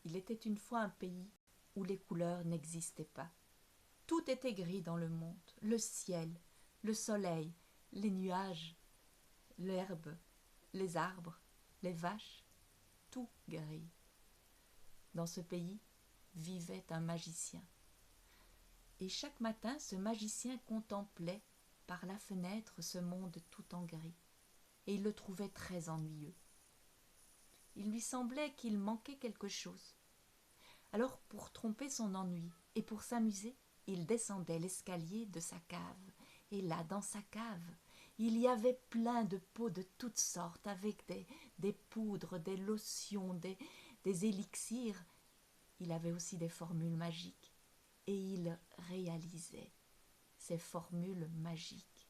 Il était une fois un pays où les couleurs n'existaient pas. Tout était gris dans le monde, le ciel, le soleil, les nuages, l'herbe, les arbres, les vaches, tout gris. Dans ce pays vivait un magicien. Et chaque matin, ce magicien contemplait par la fenêtre ce monde tout en gris, et il le trouvait très ennuyeux. Il lui semblait qu'il manquait quelque chose. Alors, pour tromper son ennui et pour s'amuser, il descendait l'escalier de sa cave. Et là, dans sa cave, il y avait plein de pots de toutes sortes, avec des poudres, des lotions, des élixirs. Il avait aussi des formules magiques. Et il réalisait ces formules magiques.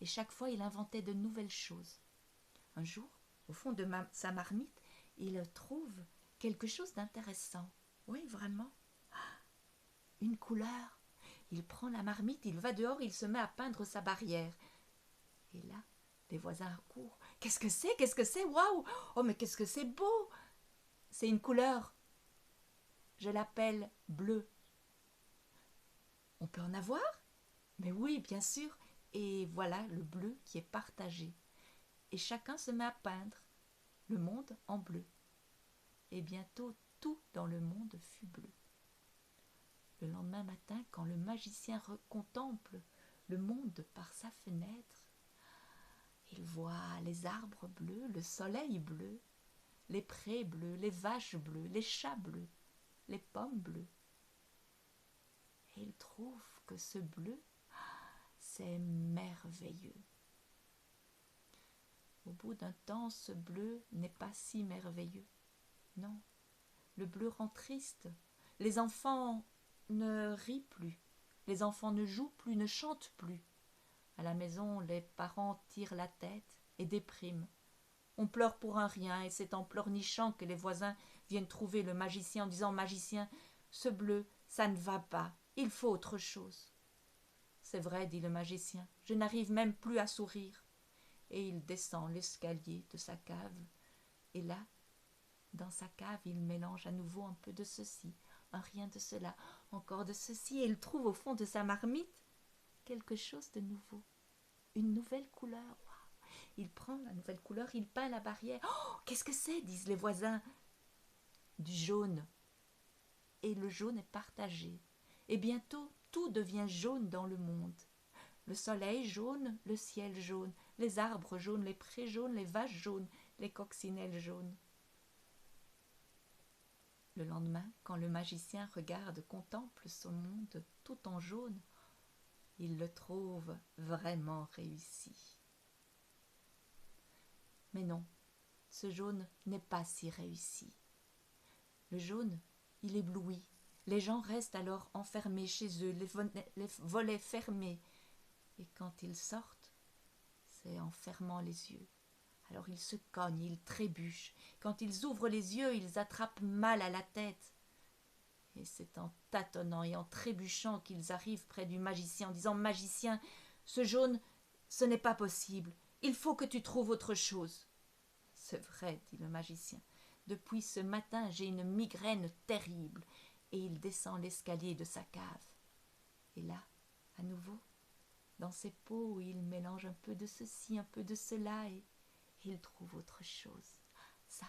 Et chaque fois, il inventait de nouvelles choses. Un jour, au fond de sa marmite, il trouve quelque chose d'intéressant. Oui, vraiment. Une couleur. Il prend la marmite, il va dehors, il se met à peindre sa barrière. Et là, les voisins accourent. Qu'est-ce que c'est? Qu'est-ce que c'est? Waouh! Oh, mais qu'est-ce que c'est beau! C'est une couleur. Je l'appelle bleu. On peut en avoir? Mais oui, bien sûr. Et voilà le bleu qui est partagé. Et chacun se met à peindre le monde en bleu. Et bientôt, tout dans le monde fut bleu. Le lendemain matin, quand le magicien contemple le monde par sa fenêtre, il voit les arbres bleus, le soleil bleu, les prés bleus, les vaches bleues, les chats bleus, les pommes bleues. Et il trouve que ce bleu, c'est merveilleux. Au bout d'un temps, ce bleu n'est pas si merveilleux. Non, le bleu rend triste. Les enfants ne rient plus, les enfants ne jouent plus, ne chantent plus. À la maison, les parents tirent la tête et dépriment. On pleure pour un rien, et c'est en pleurnichant que les voisins viennent trouver le magicien en disant « Magicien, ce bleu, ça ne va pas, il faut autre chose. » « C'est vrai, dit le magicien, je n'arrive même plus à sourire. » Et il descend l'escalier de sa cave, et là, dans sa cave, il mélange à nouveau un peu de ceci, un rien de cela, encore de ceci, et il trouve au fond de sa marmite quelque chose de nouveau, une nouvelle couleur. Wow. Il prend la nouvelle couleur, il peint la barrière. Oh, qu'est-ce que c'est? Disent les voisins. Du jaune. Et le jaune est partagé. Et bientôt, tout devient jaune dans le monde. Le soleil jaune, le ciel jaune, les arbres jaunes, les prés jaunes, les vaches jaunes, les coccinelles jaunes. Le lendemain, quand le magicien contemple son monde tout en jaune, il le trouve vraiment réussi. Mais non, ce jaune n'est pas si réussi. Le jaune, il éblouit. Les gens restent alors enfermés chez eux, les volets fermés. Et quand ils sortent, c'est en fermant les yeux. Alors ils se cognent, ils trébuchent. Quand ils ouvrent les yeux, ils attrapent mal à la tête. Et c'est en tâtonnant et en trébuchant qu'ils arrivent près du magicien en disant « Magicien, ce jaune, ce n'est pas possible. Il faut que tu trouves autre chose. » « C'est vrai, dit le magicien. Depuis ce matin, j'ai une migraine terrible. » Et il descend l'escalier de sa cave. Et là, à nouveau, dans ses pots, il mélange un peu de ceci, un peu de cela, et il trouve autre chose. Ça,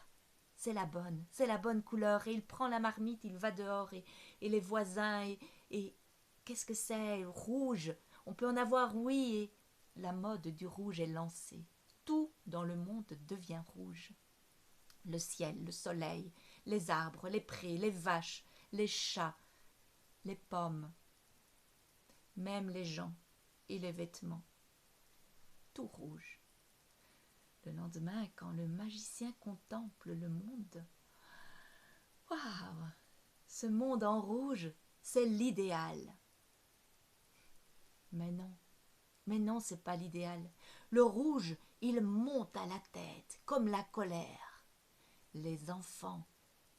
c'est la bonne couleur. Et il prend la marmite, il va dehors, et les voisins, et qu'est-ce que c'est? Rouge. On peut en avoir, oui, et la mode du rouge est lancée. Tout dans le monde devient rouge. Le ciel, le soleil, les arbres, les prés, les vaches, les chats, les pommes, même les gens et les vêtements. Tout rouge. Le lendemain, quand le magicien contemple le monde, waouh! Ce monde en rouge, c'est l'idéal. Mais non, c'est pas l'idéal. Le rouge, il monte à la tête, comme la colère. Les enfants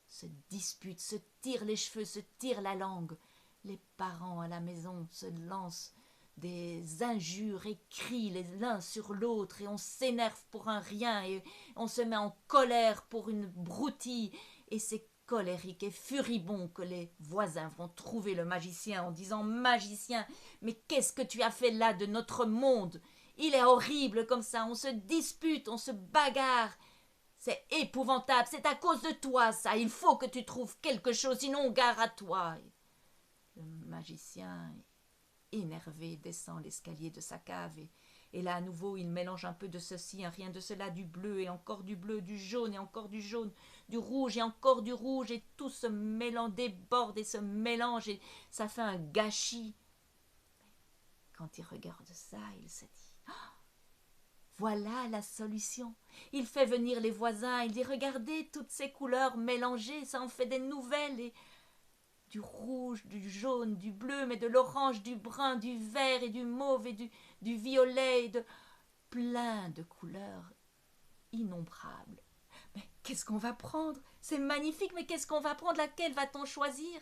se disputent, se tirent les cheveux, se tirent la langue. Les parents à la maison se lancent des injures et crient les l'un sur l'autre, et on s'énerve pour un rien, et on se met en colère pour une broutille, et c'est colérique et furibond que les voisins vont trouver le magicien en disant « Magicien, mais qu'est-ce que tu as fait là de notre monde? Il est horrible comme ça, on se dispute, on se bagarre. C'est épouvantable, c'est à cause de toi ça, il faut que tu trouves quelque chose, sinon gare à toi. » Le magicien, énervé, descend l'escalier de sa cave et là à nouveau il mélange un peu de ceci, un rien de cela, du bleu et encore du bleu, du jaune et encore du jaune, du rouge et encore du rouge, et tout se mélange, déborde et se mélange et ça fait un gâchis. Quand il regarde ça, il se dit « Voilà la solution. » Il fait venir les voisins, il dit « Regardez toutes ces couleurs mélangées, ça en fait des nouvelles. » Et du rouge, du jaune, du bleu, mais de l'orange, du brun, du vert et du mauve et du violet et de plein de couleurs innombrables. Mais qu'est-ce qu'on va prendre? C'est magnifique, mais qu'est-ce qu'on va prendre? Laquelle va-t-on choisir?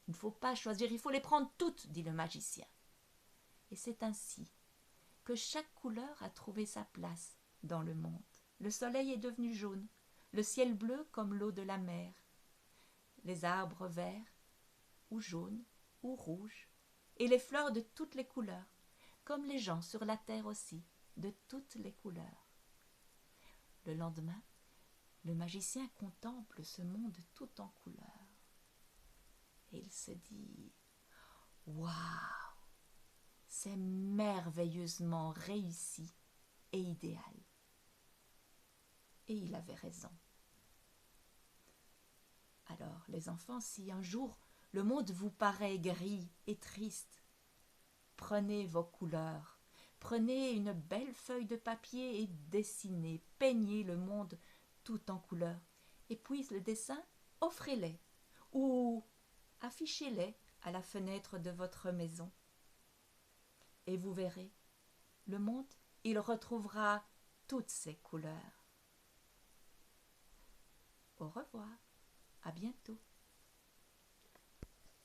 Il ne faut pas choisir, il faut les prendre toutes, dit le magicien. Et c'est ainsi que chaque couleur a trouvé sa place dans le monde. Le soleil est devenu jaune, le ciel bleu comme l'eau de la mer, les arbres verts ou jaunes ou rouges, et les fleurs de toutes les couleurs, comme les gens sur la terre aussi, de toutes les couleurs. Le lendemain, le magicien contemple ce monde tout en couleurs. Et il se dit « Waouh! C'est merveilleusement réussi et idéal. » Et il avait raison. Alors, les enfants, si un jour le monde vous paraît gris et triste, prenez vos couleurs, prenez une belle feuille de papier et dessinez, peignez le monde tout en couleurs. Et puis le dessin, offrez-les ou affichez-les à la fenêtre de votre maison. Et vous verrez, le monde, il retrouvera toutes ses couleurs. Au revoir, à bientôt.